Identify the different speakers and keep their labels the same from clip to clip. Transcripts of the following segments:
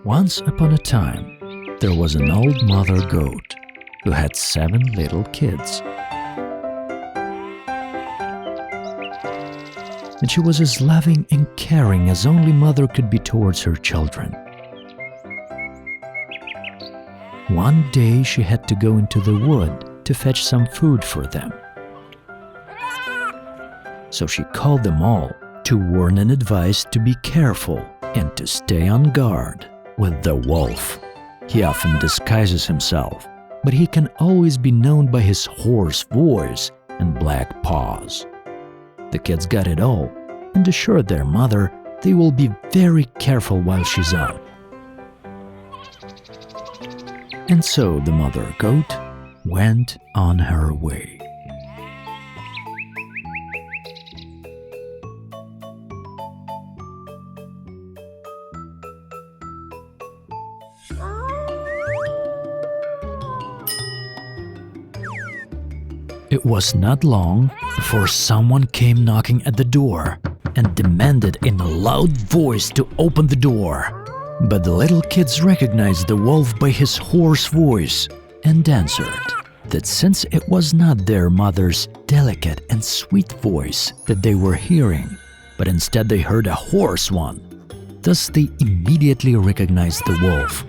Speaker 1: Once upon a time, there was an old mother goat who had 7 little kids. And she was as loving and caring as only mother could be towards her children. One day she had to go into the wood to fetch some food for them. So she called them all to warn and advise to be careful and to stay on guard with the wolf. He often disguises himself, but he can always be known by his hoarse voice and black paws. The kids got it all and assured their mother they will be very careful while she's out. And so the mother goat went on her way. It was not long before someone came knocking at the door and demanded in a loud voice to open the door. But the little kids recognized the wolf by his hoarse voice and answered that since it was not their mother's delicate and sweet voice that they were hearing, but instead they heard a hoarse one, thus they immediately recognized the wolf.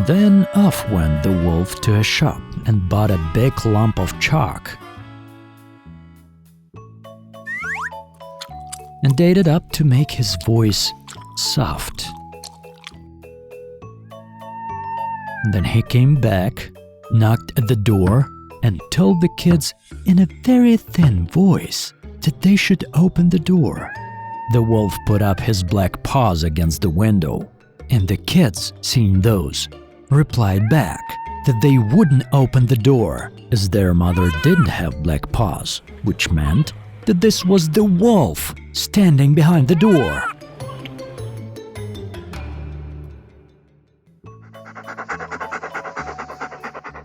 Speaker 1: Then off went the wolf to a shop and bought a big lump of chalk and ate it up to make his voice soft. Then he came back, knocked at the door, and told the kids in a very thin voice that they should open the door. The wolf put up his black paws against the window, and the kids, seeing those, replied back that they wouldn't open the door as their mother didn't have black paws, which meant that this was the wolf standing behind the door.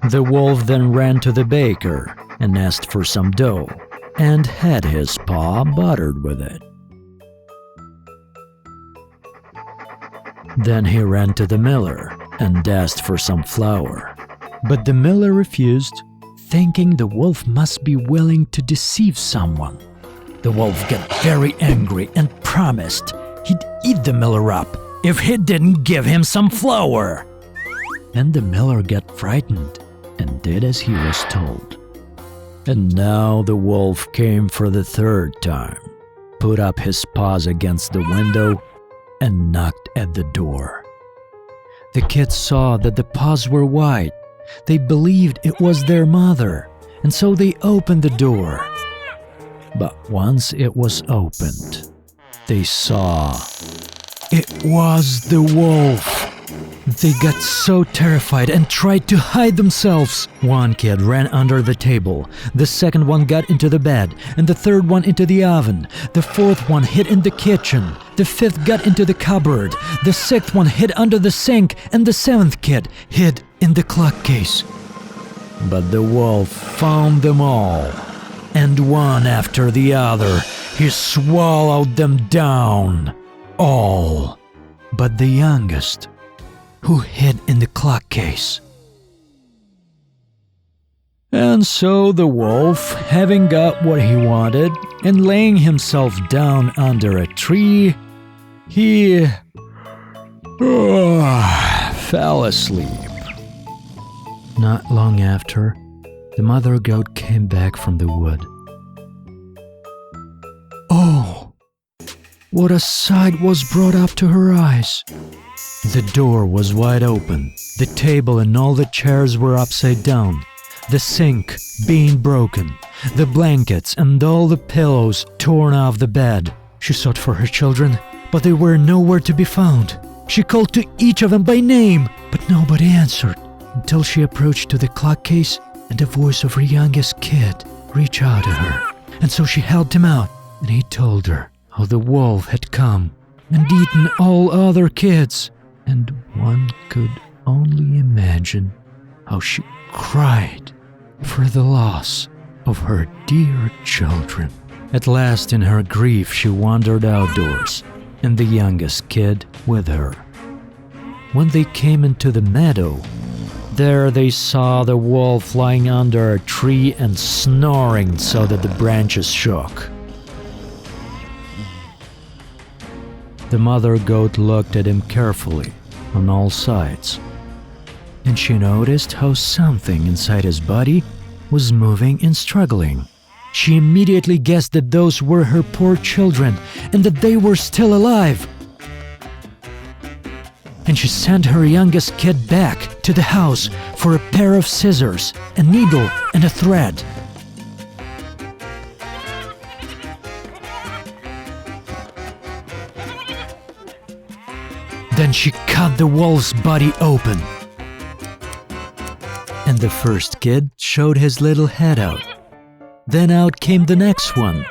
Speaker 1: The wolf then ran to the baker and asked for some dough and had his paw buttered with it. Then he ran to the miller and asked for some flour, but the miller refused, thinking the wolf must be willing to deceive someone. The wolf got very angry and promised he'd eat the miller up if he didn't give him some flour. And the miller got frightened and did as he was told. And now the wolf came for the 3rd time, put up his paws against the window, and knocked at the door. The kids saw that the paws were white. They believed it was their mother, and so they opened the door. But once it was opened, they saw it was the wolf. They got so terrified and tried to hide themselves. One kid ran under the table, the second one got into the bed, and the third one into the oven. The 4th one hid in the kitchen, the 5th got into the cupboard, the 6th one hid under the sink, and the 7th kid hid in the clock case. But the wolf found them all, and one after the other, he swallowed them down, all but the youngest, who hid in the clock case. And so the wolf, having got what he wanted and laying himself down under a tree, he fell asleep. Not long after, the mother goat came back from the wood. Oh, what a sight was brought up to her eyes! The door was wide open, the table and all the chairs were upside down, the sink being broken, the blankets and all the pillows torn off the bed. She sought for her children, but they were nowhere to be found. She called to each of them by name, but nobody answered, until she approached to the clock case and the voice of her youngest kid reached out to her. And so she helped him out, and he told her how the wolf had come and eaten all other kids. And one could only imagine how she cried for the loss of her dear children. At last, in her grief, she wandered outdoors, and the youngest kid with her. When they came into the meadow, there they saw the wolf lying under a tree and snoring so that the branches shook. The mother goat looked at him carefully on all sides, and she noticed how something inside his body was moving and struggling. She immediately guessed that those were her poor children and that they were still alive. And she sent her youngest kid back to the house for a pair of scissors, a needle, and a thread. Then she cut the wolf's body open. And the first kid showed his little head out. Then out came the next one.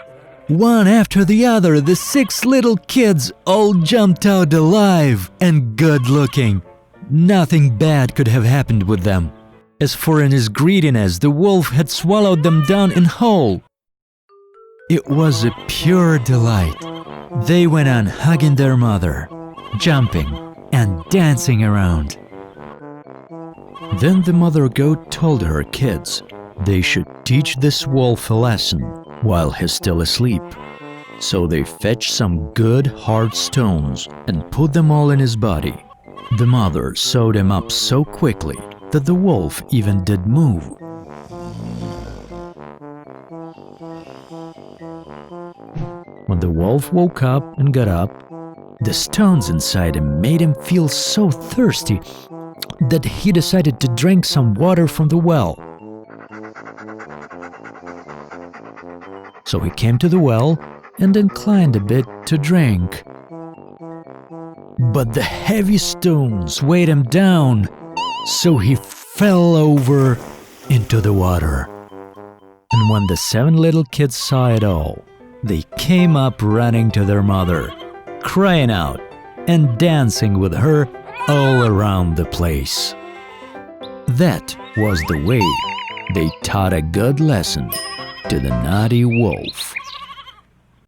Speaker 1: One after the other, the 6 little kids all jumped out alive and good-looking. Nothing bad could have happened with them. As for in his greediness, the wolf had swallowed them down in whole. It was a pure delight. They went on hugging their mother, jumping and dancing around. Then the mother goat told her kids they should teach this wolf a lesson while he's still asleep. So they fetched some good hard stones and put them all in his body. The mother sewed him up so quickly that the wolf even did move. When the wolf woke up and got up, the stones inside him made him feel so thirsty that he decided to drink some water from the well. So he came to the well and inclined a bit to drink. But the heavy stones weighed him down, so he fell over into the water. And when the 7 little kids saw it all, they came up running to their mother, crying out and dancing with her all around the place. That was the way they taught a good lesson to the naughty wolf.